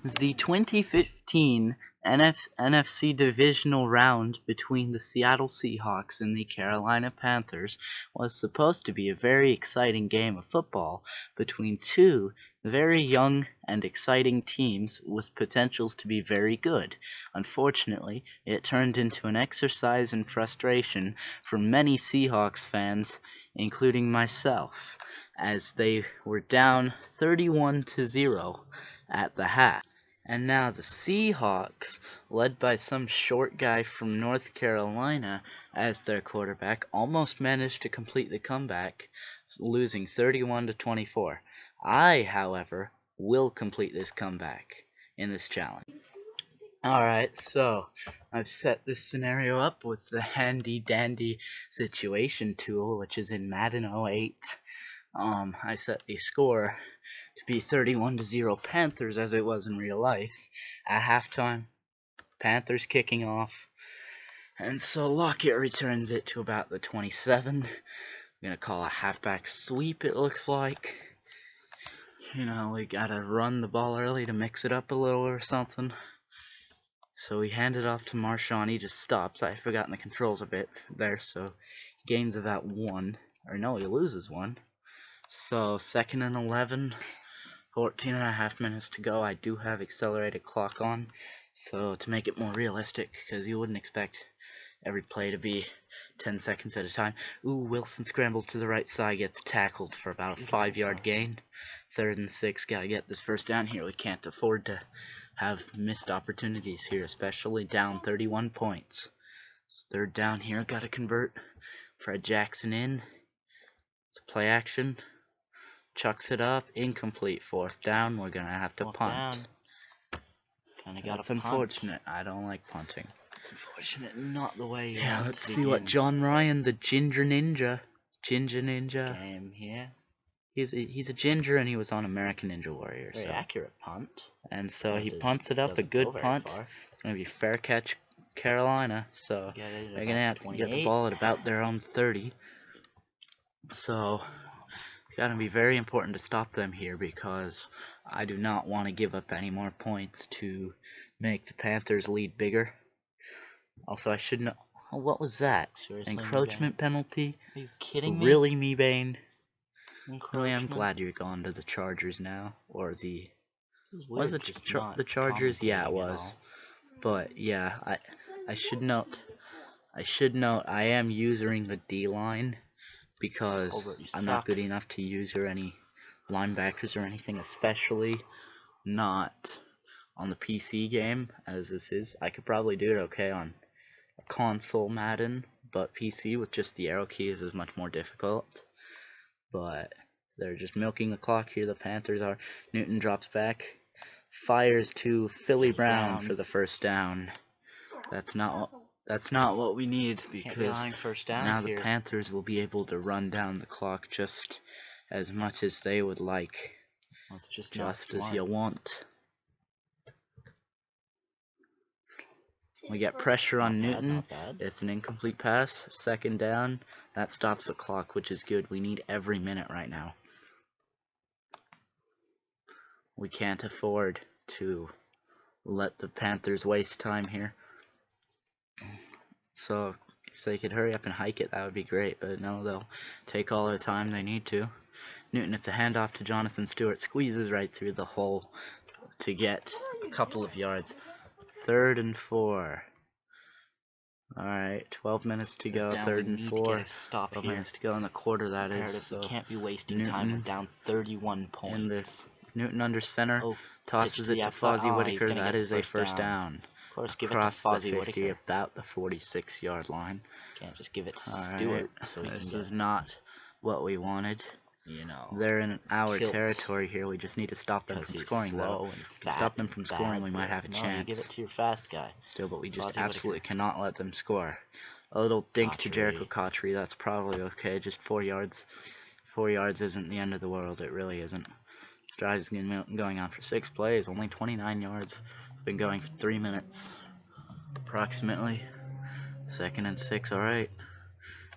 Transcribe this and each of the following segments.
The 2015 NFC divisional round between the Seattle Seahawks and the Carolina Panthers was supposed to be a very exciting game of football between two very young and exciting teams with potentials to be very good. Unfortunately, it turned into an exercise in frustration for many Seahawks fans, including myself, as they were down 31-0 at the half. And now the Seahawks, led by some short guy from North Carolina as their quarterback, almost managed to complete the comeback, losing 31-24. I, however, will complete this comeback in this challenge. Alright, so I've set this scenario up with the handy dandy situation tool, which is in Madden 08. I set the score to be 31-0 Panthers as it was in real life. At halftime, Panthers kicking off. And so Lockett returns it to about the 27. I'm going to call a halfback sweep, it looks like. You know, we got to run the ball early to mix it up a little or something. So we hand it off to Marshawn. He just stops. I've forgotten the controls a bit there, so he gains about 1. Or no, he loses 1. So 2nd and 11, 14.5 minutes to go. I do have accelerated clock on, so to make it more realistic, because you wouldn't expect every play to be 10 seconds at a time. Ooh, Wilson scrambles to the right side, gets tackled for about a 5-yard gain. 3rd and 6, gotta get this first down here. We can't afford to have missed opportunities here, especially down 31 points. It's 3rd down here, gotta convert. Fred Jackson in. It's a play action. Chucks it up, incomplete. 4th down, we're gonna have to punt. That's unfortunate. I don't like punting. It's unfortunate, not the way you Yeah, want let's to see begin. what John Ryan, the Ginger Ninja Game here. He's a ginger and he was on American Ninja Warrior. Very accurate punt. And so he punts it up, a good punt. It's gonna be fair catch, Carolina. So they're gonna have to get the ball at about their own 30. So it's gotta be very important to stop them here, because I do not want to give up any more points to make the Panthers lead bigger. Also, I should know. Oh, what was that? Seriously, Encroachment penalty? Are you kidding me? Really, Meebane? Really, I'm Encroachment? glad you're gone to the Chargers now, or the Was it it the Chargers? Yeah, it was. But yeah, I should note I am using the D line, because I'm not good enough to use any linebackers or anything, especially not on the PC game as this is. I could probably do it okay on a console Madden, but PC with just the arrow keys is much more difficult. But they're just milking the clock here, the Panthers are. Newton drops back, fires to Philly Brown for the first down. That's not what we need, because now the Panthers will be able to run down the clock just as much as they would like. Just as you want. We get pressure on Newton. It's an incomplete pass. 2nd down. That stops the clock, which is good. We need every minute right now. We can't afford to let the Panthers waste time here. So if they could hurry up and hike it, that would be great. But no, they'll take all the time they need to. Newton, it's a handoff to Jonathan Stewart. Squeezes right through the hole to get a couple of yards. 3rd and 4. Alright, 12 minutes to go. 3rd and 4. 12 minutes to go in the quarter, that is. So we can't be wasting time. We're down 31 points. In this, Newton under center, tosses it to Fozzie Whitaker. That is a first down. Of course, give Across it to the 50, Whitaker. about the 46-yard line. Can't just give it to Stewart. So this is not what we wanted. You know, they're in our territory here. We just need to stop them from scoring, though. If we stop them from scoring, we might have a chance. You give it to your fast guy. Still, but we just absolutely cannot let them score. A little dink to Jericho Cotchery. That's probably okay. Just 4 yards. 4 yards isn't the end of the world. It really isn't. This drive is going on for 6 plays. Only 29 yards. It's been going for 3 minutes, approximately. 2nd and 6. All right.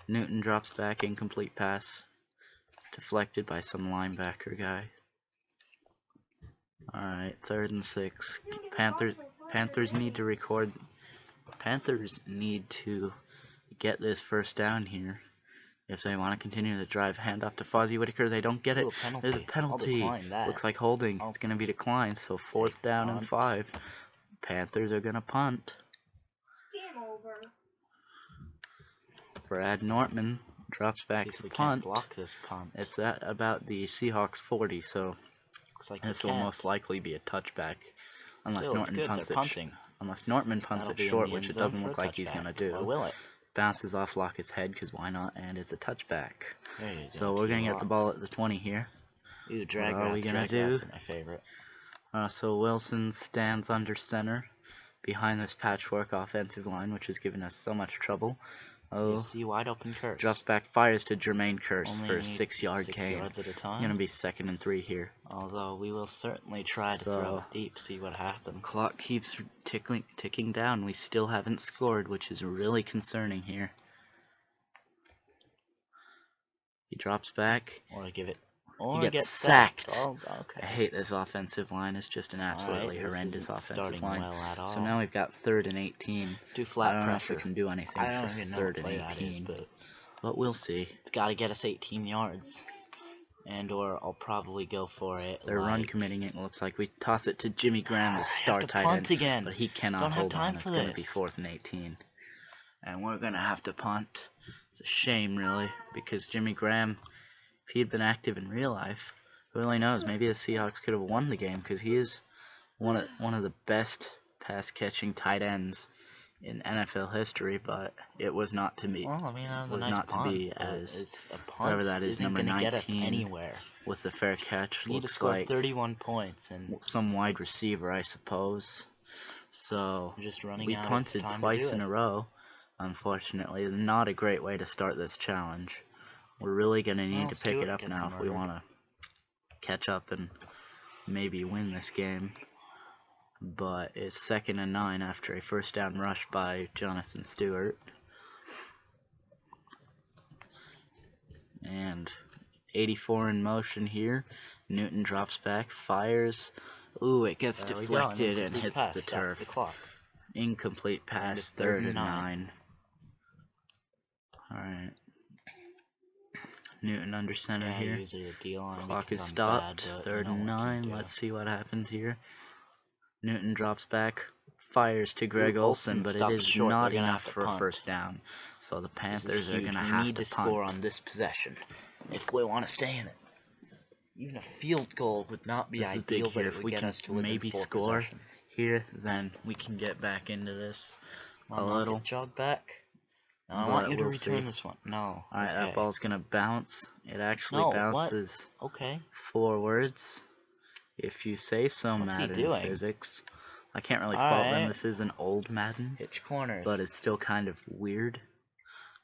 Newton drops back. Incomplete pass. Deflected by some linebacker guy. Alright, 3rd and 6. Panthers need to record. Panthers need to get this first down here if they want to continue the drive. Hand off to Fozzie Whitaker. They don't get it. Ooh, a penalty. There's a penalty. I'll decline that. Looks like holding. It's going to be declined. So 4th down and 5. Panthers are going to punt. Game over. Brad Nortman drops back to punt. Block this punt. It's at about the Seahawks 40, so Looks like this will most likely be a touchback, unless Still, Norton punts it. Unless Nortman punts it short, which it doesn't look like he's gonna do. Or will it? Bounces off Lockett's head, because why not? And it's a touchback. There you go. So we're gonna get the ball at the 20 here. Ooh, drag What are we gonna drag do? rats are my favorite. So Wilson stands under center, behind this patchwork offensive line, which has given us so much trouble. You see wide open Curse. Drops back, fires to Jermaine Curse Only for a 6-yard 6 gain. yards at a time. It's gonna be 2nd and 3 here. Although we will certainly try to throw it deep, see what happens. Clock keeps ticking down. We still haven't scored, which is really concerning here. He drops back. Or give it. He Or gets get sacked. Oh, okay. I hate this offensive line. It's just an absolutely horrendous offensive line. Well at all. So now we've got 3rd and 18. Do flat I don't know pressure. if we can do anything I don't for even know 3rd what play and that 18. is, But we'll see. it's got to get us 18 yards. And or I'll probably go for it. They're run committing it. Looks like we toss it to Jimmy Graham, the star tight end. Again. But he cannot Don't have hold time on. for It's going to be this. 4th and 18. And we're going to have to punt. It's a shame, really, because Jimmy Graham, if he had been active in real life, who really knows, maybe the Seahawks could have won the game, because he is one of the best pass-catching tight ends in NFL history, but it was not to be. Well, I mean, that was a nice not punt, to be but as it's a punt whatever that is, isn't number gonna get us 19 anywhere. with the fair catch. We need to Looks score like 31 points, and some wide receiver, I suppose. So we're just running we out punted of time twice to do in it. a row. Unfortunately, not a great way to start this challenge. We're really gonna need to pick it up now if we want to catch up and maybe win this game. But it's 2nd and 9 after a 1st down rush by Jonathan Stewart. And 84 in motion here. Newton drops back, fires. Ooh, it gets deflected and hits the turf. The clock. Incomplete pass, 3rd and 9. Alright. Newton under center here. Usually a D-line Clock is because I'm stopped. bad, 3rd and 9. do. Let's see what happens here. Newton drops back, fires to Greg Olsen, but it is short. not They're gonna enough have to for a punt. 1st down. So the This is Panthers are huge. going to We have need to to punt. score on this possession if we want to stay in it. Even a field goal would not be This is ideal, big but here. it If would we get can us to within maybe 4 score possessions. here, then we can get back into this a Lockett, little. jog back. No, I But want you to we'll return see. this one. No. Alright, okay. that ball's going to bounce. It actually No, bounces Okay. forwards, if you say so, What's he Madden doing? physics. I can't really fault them. Alright. This is an old Madden, Hitch corners. but it's still kind of weird,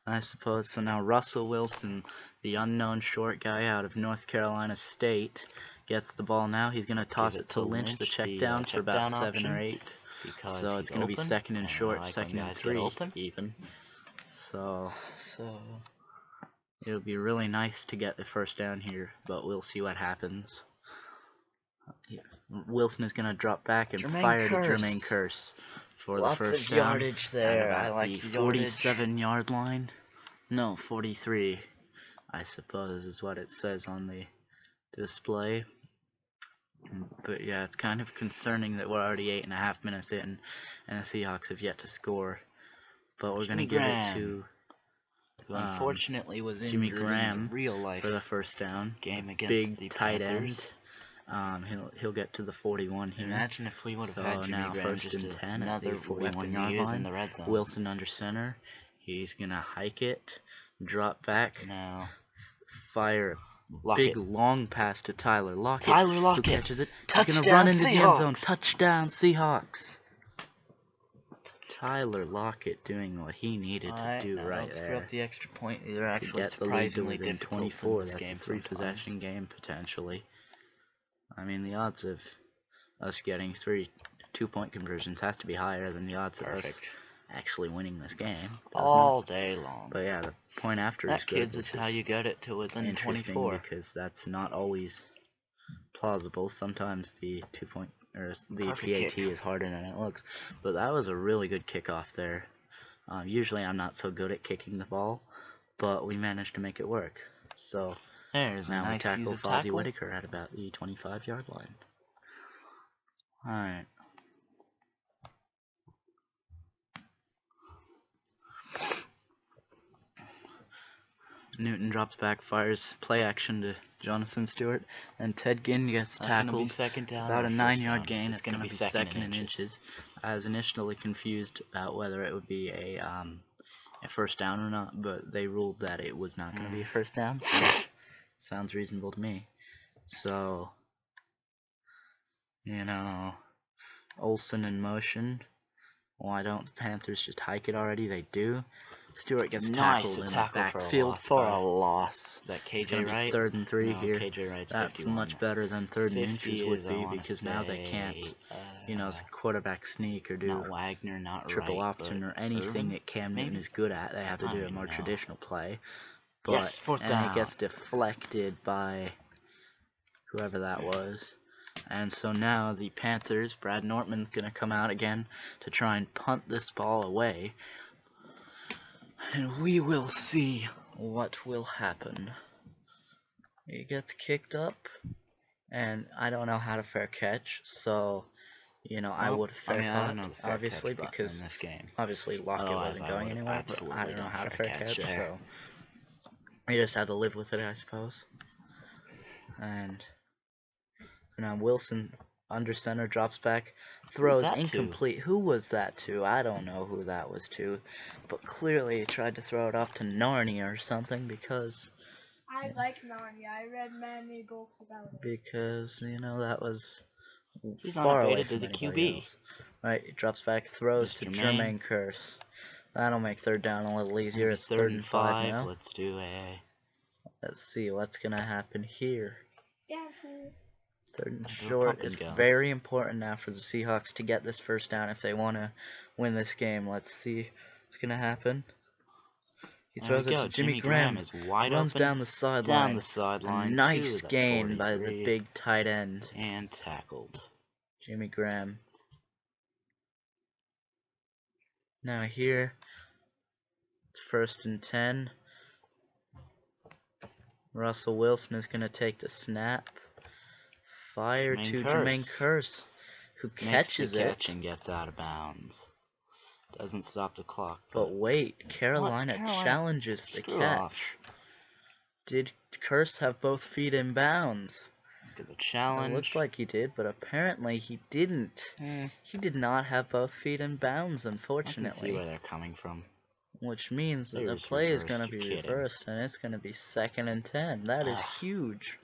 I suppose. So now Russell Wilson, the unknown short guy out of North Carolina State, gets the ball now. He's going to toss it to Lynch, the check down, for about 7 or 8. So it's going to be 2nd and short, 2nd and 3 even. So it'll be really nice to get the 1st down here, but we'll see what happens. Wilson is going to drop back and fire to Jermaine Curse for the 1st down. Yardage there. At I about like the yardage. 47-yard line. No, 43, I suppose, is what it says on the display. But yeah, it's kind of concerning that we're already 8.5 minutes in, and the Seahawks have yet to score. But we're going to give it to who unfortunately was Jimmy injured Graham in the real life for the 1st down. game against the Big tight Panthers. end. He'll get to the 41 here. Imagine if we would have had Jimmy now Graham 1st just and 10 at another the 41 weapon yard to use line. in the red zone. Wilson under center. He's gonna hike it, drop back, Now fire Lockett. big long pass to Tyler Lockett. Tyler Who Lockett. catches it? He's Touchdown, gonna run into the end zone. Seahawks. Touchdown Seahawks. Tyler Lockett doing what he needed to do right don't screw there. up the extra point. They're To actually get the lead to surprisingly within difficult 24. in this That's game a 3 sometimes. possession game potentially. I mean, the odds of us getting 3 2-point conversions has to be higher than the odds of us actually winning this game. All day long. But yeah, the point after is That, good. kids, is how you get it to within interesting 24. because that's not always plausible. Sometimes the the Perfect PAT kick. is harder than it looks, but that was a really good kickoff there. Usually I'm not so good at kicking the ball, but we managed to make it work. So There's a now we nice use tackle of Fozzie tackle. Whitaker at about the 25-yard line. Alright. Newton drops back, fires play action to Jonathan Stewart, and Ted Ginn gets Not gonna be tackled. second down About or a first 9-yard down. gain. It's gonna be second in inches. I was initially confused about whether it would be a first down or not, but they ruled that it was not going to be a first down. Sounds reasonable to me. So, you know, Olsen in motion. Why don't the Panthers just hike it already? They do. Stewart gets tackled in the backfield for a loss. Is that It's going KJ to be Wright? 3rd and 3 No, here. KJ Wright's That's 51. much better than 3rd and 50 inches would is, I be, wanna because now they can't, say, quarterback sneak or do not Wagner, not triple Wright, option but or anything Irvin, that Cam Newton maybe? is good at. They have to I do don't a even more know. traditional play. But, Yes, fourth and down. it gets deflected by whoever that was. And so now the Panthers, Brad Nortman's going to come out again to try and punt this ball away. And we will see what will happen. He gets kicked up, and I don't know how to fair catch, so, you know, I would have fair I caught, don't know the fair obviously, catch because in this game. obviously Lockett Otherwise, wasn't I going would've anywhere, but I absolutely don't know done how to fair fair catch catch, there. so I just had to live with it, I suppose. And so now Wilson under center, drops back, throws that to? incomplete. Who was that to? I don't know who that was to, but clearly he tried to throw it off to Narnia or something, because I like Narnia. I read many books about it. because you know that was He's far away unabated to from the anybody QB. else. Right, he drops back, throws to Mr. Jermaine Curse. That'll make 3rd down a little easier. It's 3rd and 5 now. Let's do a. Let's see what's gonna happen here. Yeah. 3rd and Where short Pumpkin's is going. very important now for the Seahawks to get this first down if they want to win this game. Let's see what's gonna happen. He There throws we it go. to Jimmy Graham. is wide Runs open. down the sideline. Down the sideline. A nice to the gain by the 43, big tight end, and tackled. Jimmy Graham. Now here, it's 1st and 10. Russell Wilson is going to take the snap. Fire Jermaine to Kearse. Jermaine Curse, who catches Makes the it. catch and gets out of bounds. Doesn't stop the clock. But wait, Carolina Carolina? challenges the Screw catch. off. Did Curse have both feet in bounds? Because a It challenge. looks like he did, but apparently he didn't. He did not have both feet in bounds, I can see unfortunately. where they're coming from. Which means that the There's play is reversed, going to be you're kidding. reversed, and it's going to be 2nd and 10. That is huge.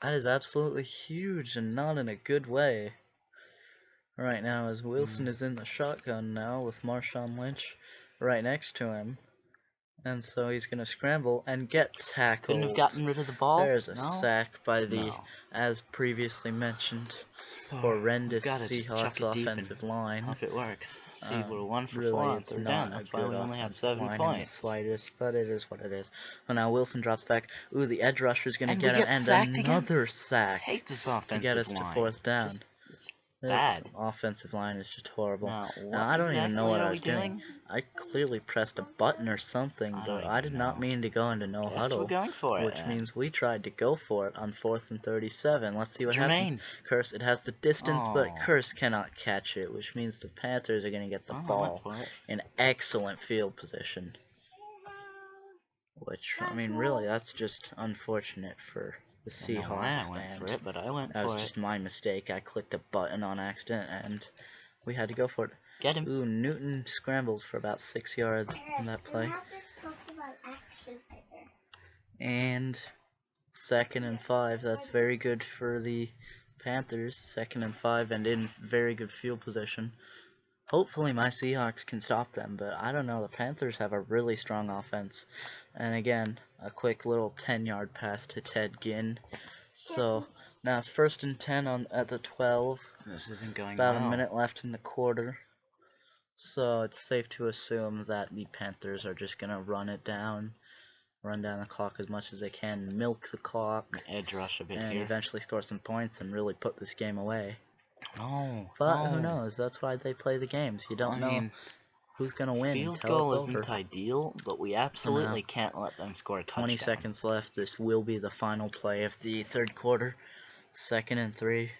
That is absolutely huge, and not in a good way. Right now, as Wilson is in the shotgun now with Marshawn Lynch right next to him. And so he's going to scramble and get tackled. Couldn't have gotten rid of the ball. There's a No? sack by the, No. as previously mentioned, So, horrendous we've gotta just Seahawks chuck it deep offensive and line. If it works. See, we're 1 for Really, 4 on it's 3rd not down. a That's why good we only have offensive 7 line in the points. slightest, but it is what it is. So now Wilson drops back. Ooh, the edge rusher is going to And get we him, get and sacked again? another I sack hate this to offensive get us to line. 4th down. It's This bad. offensive line is just horrible. Now, Now, I don't even know what I are was we doing. I clearly pressed a button or something, I don't but even I did not know. mean to go into no Guess huddle, we're going for it. which then. means we tried to go for it on 4th and 37. Let's see what happens. Jermaine. Curse, it has the distance, but Oh. Curse cannot catch it, which means the Panthers are going to get the Oh, I went ball for it. in excellent field position. Which, I mean, really, that's just unfortunate for the I don't know why Seahawks. I went And for it, but I went that was for just it. my mistake. I clicked a button on accident, and we had to go for it. Get him. Ooh, Newton scrambles for about 6 yards on that play. And 2nd and 5. That's very good for the Panthers. 2nd and 5 and in very good field position. Hopefully my Seahawks can stop them, but I don't know. The Panthers have a really strong offense. And again, a quick little 10-yard pass to Ted Ginn. So now it's 1st and 10 at the 12. This isn't going About well. a minute left in the quarter. So it's safe to assume that the Panthers are just going to run it down. run down the clock as much as they can, milk the clock, Edge rush a bit and here. eventually score some points and really put this game away. No, But no. who knows? That's why they play the games. You don't I know mean, who's going to win field until goal it's over. isn't ideal, but we absolutely can't let them score a touchdown. 20 seconds left. This will be the final play of the third quarter. 2nd and 3.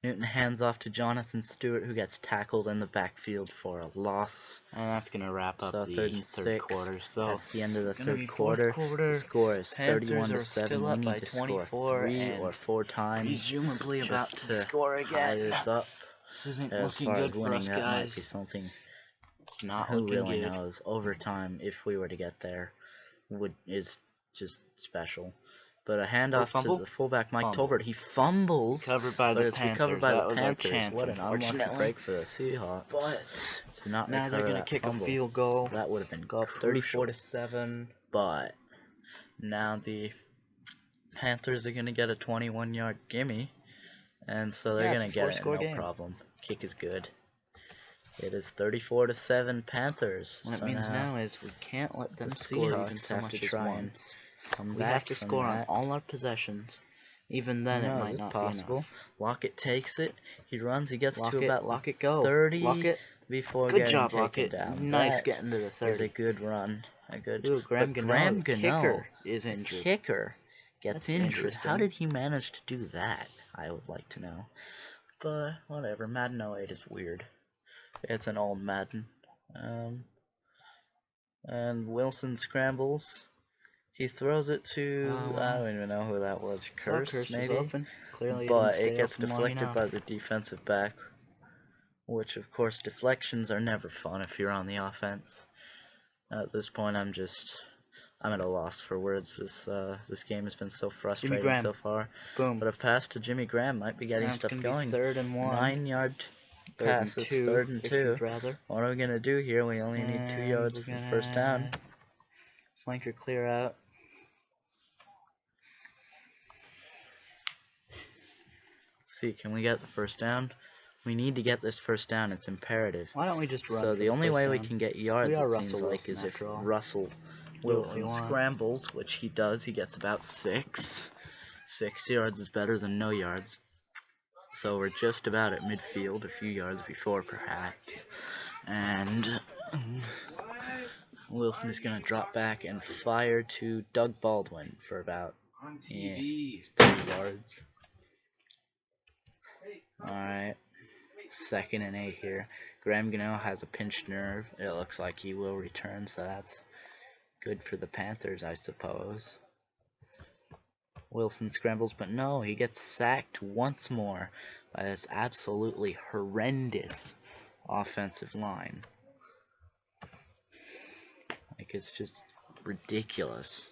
Newton hands off to Jonathan Stewart, who gets tackled in the backfield for a loss. And that's going to wrap up the 3rd and third 6. quarter. So That's the end of the gonna third be quarter. fourth The score is Panthers 31-7. are still We up by need to score 24 3 and or 4 times. presumably about just to score tie again. this up. This isn't As looking far good as for winning, us, that might be guys. something. It's not Who looking really good. knows? Overtime, if we were to get there, is just special. But a handoff to the fullback, Mike Fumble. Tolbert. He fumbles, Covered by but the it's Panthers. recovered by that the was Panthers. our chance, What an unlucky unfortunately. break for the Seahawks. But to not now they're recover gonna that kick fumble. a field goal. That would have been Go up crucial. 34-7. But now the Panthers are gonna get a 21-yard gimme, and so they're it's gonna a get it 4-score no game. problem. Kick is good. It is 34-7 Panthers. What so it means now is we can't let them the score even Seahawks so have much to as try and once. come We back have to from score on that. all our possessions. Even then, Who it knows, might it's not possible. be enough. Lockett takes it. He runs. He gets to about Lockett, go. 30 Lockett. before Good getting job, taken Lockett. down. Nice That getting to the is a 30. good run. A good. Ooh, Graham but Gano, Graham the Gano, kicker, is the injured. kicker gets That's injured. interesting. How did he manage to do that? I would like to know. But whatever. Madden 08 is weird. It's an old Madden. And Wilson scrambles. He throws it to, I don't even know who that was. Curse, maybe? Was open. Clearly But it it gets didn't stay open long deflected enough. by the defensive back. Which, of course, deflections are never fun if you're on the offense. At this point, I'm at a loss for words. This game has been so frustrating Graham. so far. Boom. But a pass to Jimmy Graham might be getting Now it's stuff gonna going. be 3rd and 1. 9-yard pass. It's 3rd and 2. If you'd rather. What are we gonna do here? We only need 2 yards for the first down. Flanker clear out. See, can we get the first down? We need to get this first down. It's imperative. Why don't we just run? So for the only first way we down? can get yards, We are it Russell seems like, Wilson, is if after all. Russell Wilson scrambles, which he does. He gets about 6. 6 yards is better than no yards. So we're just about at midfield, a few yards before perhaps. And Wilson is going to drop back and fire to Doug Baldwin for about 3 yards. Alright. 2nd and 8 here. Graham Gano has a pinched nerve. It looks like he will return, so that's good for the Panthers, I suppose. Wilson scrambles, but no, he gets sacked once more by this absolutely horrendous offensive line. Like, it's just ridiculous.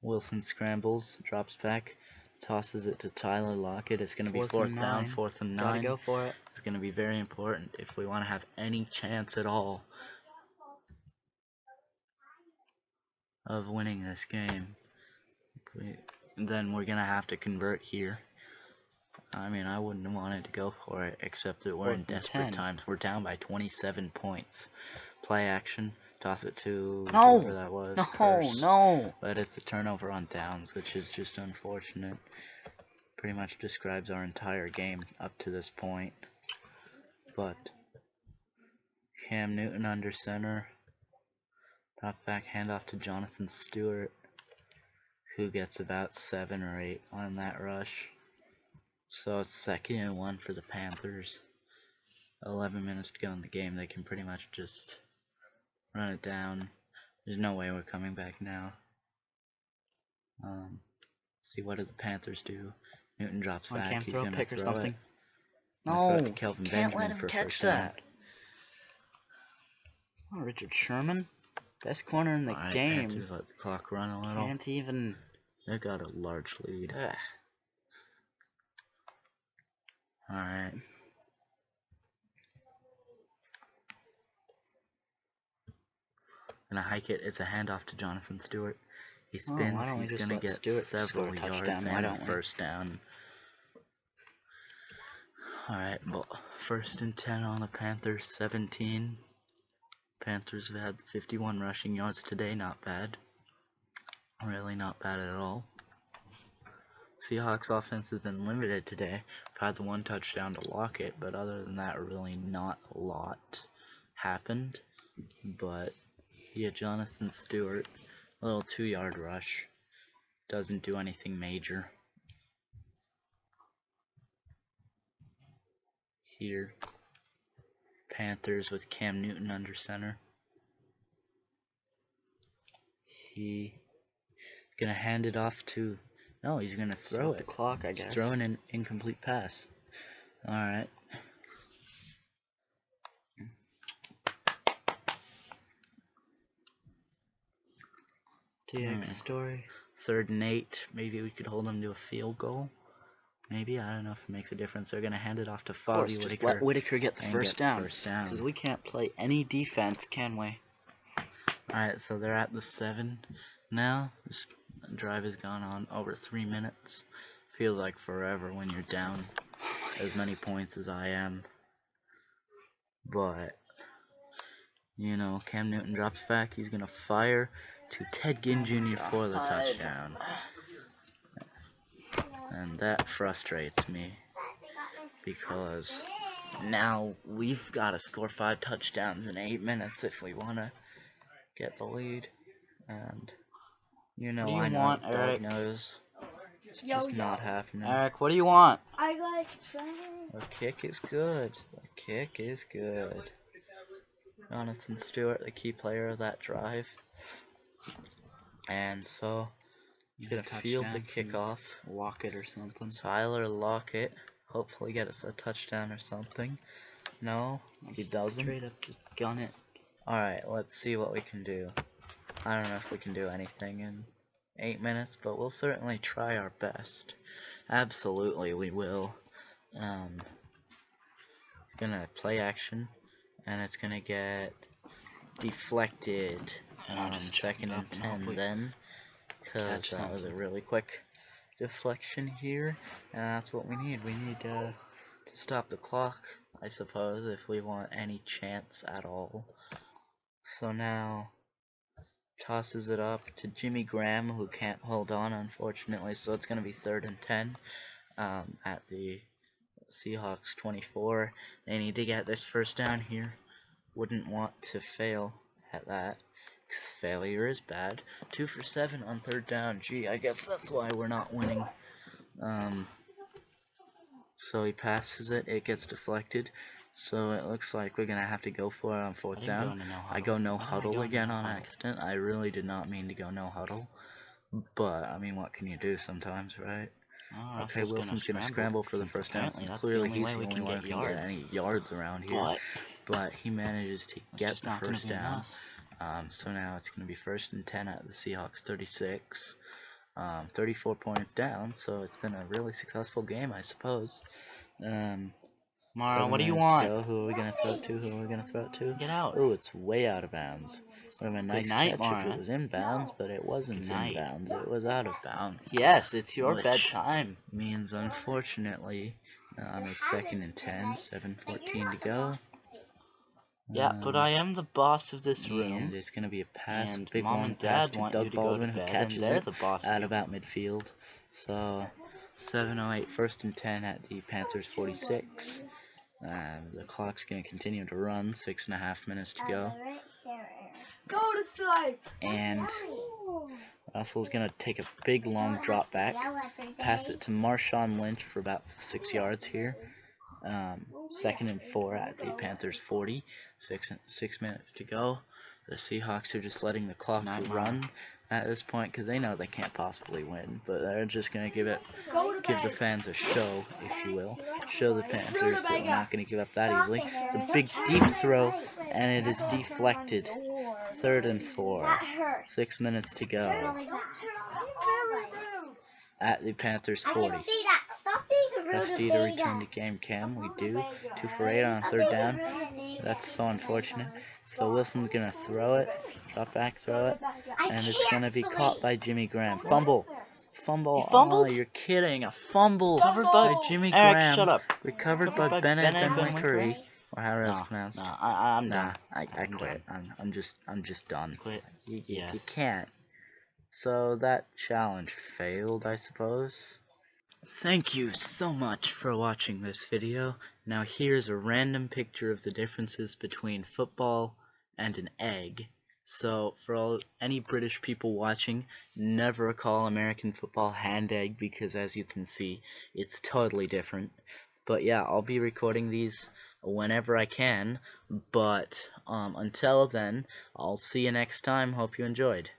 Wilson scrambles, drops back, tosses it to Tyler Lockett. It's going to be 4th down, 4th and 9. Gotta go for it. It's going to be very important if we want to have any chance at all of winning this game. Then we're going to have to convert here. I mean, I wouldn't have wanted to go for it, except that we're in 4th and desperate 10. times. We're down by 27 points. Play action. Toss it to No! whoever that was. No, Curse. no. But it's a turnover on downs, which is just unfortunate. Pretty much describes our entire game up to this point. But Cam Newton under center. Drop back handoff to Jonathan Stewart, who gets about 7 or 8 on that rush. So it's 2nd and 1 for the Panthers. 11 minutes to go in the game. They can pretty much just run it down. There's no way we're coming back now. See, what did the Panthers do? Newton drops back. Can't He's throw a gonna pick or throw something. it. No, Throw it to Kelvin can't Benjamin let him for catch first down. that. Oh, Richard Sherman, best corner in the Alright, game. Panthers let the clock run a little. Can't even. They got a large lead. Ugh. Alright. Gonna hike it. It's a handoff to Jonathan Stewart. He spins. why don't we He's just gonna let get Stewart score several a touchdown? yards Why and a don't we? first down. Alright, well, 1st and 10 on the Panthers, 17. Panthers have had 51 rushing yards today, not bad. Really not bad at all. Seahawks offense has been limited today. I've had the one touchdown to lock it, but other than that, really not a lot happened. But yeah, Jonathan Stewart, a little 2-yard rush. Doesn't do anything major. Here, Panthers with Cam Newton under center. He's gonna hand it off to. No, he's gonna throw it. The clock, I guess. He's throwing an incomplete pass. All right. DX story. 3rd and 8. Maybe we could hold them to a field goal. Maybe, I don't know if it makes a difference. They're gonna hand it off to Fozzie Whitaker. Just let Whitaker get the and first get down. First down. Because we can't play any defense, can we? Alright, so they're at the 7 now. This drive has gone on over 3 minutes. Feels like forever when you're down as many points as I am. But, you know, Cam Newton drops back. He's going to fire to Ted Ginn Jr. for the touchdown. And that frustrates me. Because now we've got to score 5 touchdowns in 8 minutes if we want to get the lead. And, you know, What do you I want, know Doug Eric? knows it's just not happening. Eric, what do you want? I got trying. The kick is good. The kick is good. Jonathan Stewart, the key player of that drive. And so, he's going to field the kickoff. Lockett or something. Tyler Lockett, hopefully get us a touchdown or something. No, he doesn't. Straight up, just gun it. Alright, let's see what we can do. I don't know if we can do anything in 8 minutes, but we'll certainly try our best. Absolutely, we will. Gonna play action, and it's gonna get deflected on 2nd and 10 then, because that was a really quick deflection here, and that's what we need. We need to stop the clock, I suppose, if we want any chance at all. So now, tosses it up to Jimmy Graham, who can't hold on, unfortunately, so it's going to be 3rd and 10 at the Seahawks 24. They need to get this first down here. Wouldn't want to fail at that, because failure is bad. 2 for 7 on 3rd down. Gee, I guess that's why we're not winning. So he passes it, it gets deflected. So it looks like we're going to have to go for it on 4th down. I go no huddle again on accident. I really did not mean to go no huddle. But, I mean, what can you do sometimes, right? Oh, okay, Wilson's going to scramble for the first down. Clearly he's the only one who can get any yards around here. But he manages to get the first down. So now it's going to be 1st and 10 at the Seahawks 36. 34 points down, so it's been a really successful game, I suppose. Mara, what do you want? Who are we going to throw it to? Who are we going to throw it to? Get out. Oh, it's way out of bounds. Would have been a nice night, catch Mara. if it was in bounds, but it wasn't in bounds. It was out of bounds. Yes, it's your Which bedtime. Means, unfortunately, it's 2nd and 10, 7:14 to go. Yeah, but I am the boss of this room. And it's going to be a pass, And big Mom long and pass Dad to want Doug you to go Baldwin, to who bed, catches and they're it the boss at people. about midfield. So, 7:08, 1st and 10 at the Panthers 46. The clock's going to continue to run, 6.5 minutes to go. Go to sleep. And Russell's going to take a big long drop back, pass it to Marshawn Lynch for about 6 yards here. 2nd and 4 at the Panthers 40. 6 minutes to go. The Seahawks are just letting the clock run at this point because they know they can't possibly win, but they're just going to give the fans a show, if you will. Show the Panthers that we're not going to give up that easily. It's a big deep throw, and it is deflected. 3rd and 4. 6 minutes to go at the Panthers 40. Rusty to return to game cam. We do. 2 for 8 on 3rd down. That's so unfortunate. So Wilson's going to throw it. Drop back, throw it. And it's going to be caught by Jimmy Graham. Fumble. Fumble. Oh, you're kidding. A fumble by Jimmy Graham. Shut up. Recovered by Bennett and McCurry. or however it's No, pronounced. no, I'm Nah, done. I I'm quit. I'm just done. Quit. You Yes. can't. So that challenge failed, I suppose. Thank you so much for watching this video. Now here's a random picture of the differences between football and an egg. So for any British people watching, never call American football hand egg because as you can see, it's totally different. But yeah, I'll be recording these whenever I can. But until then, I'll see you next time. Hope you enjoyed.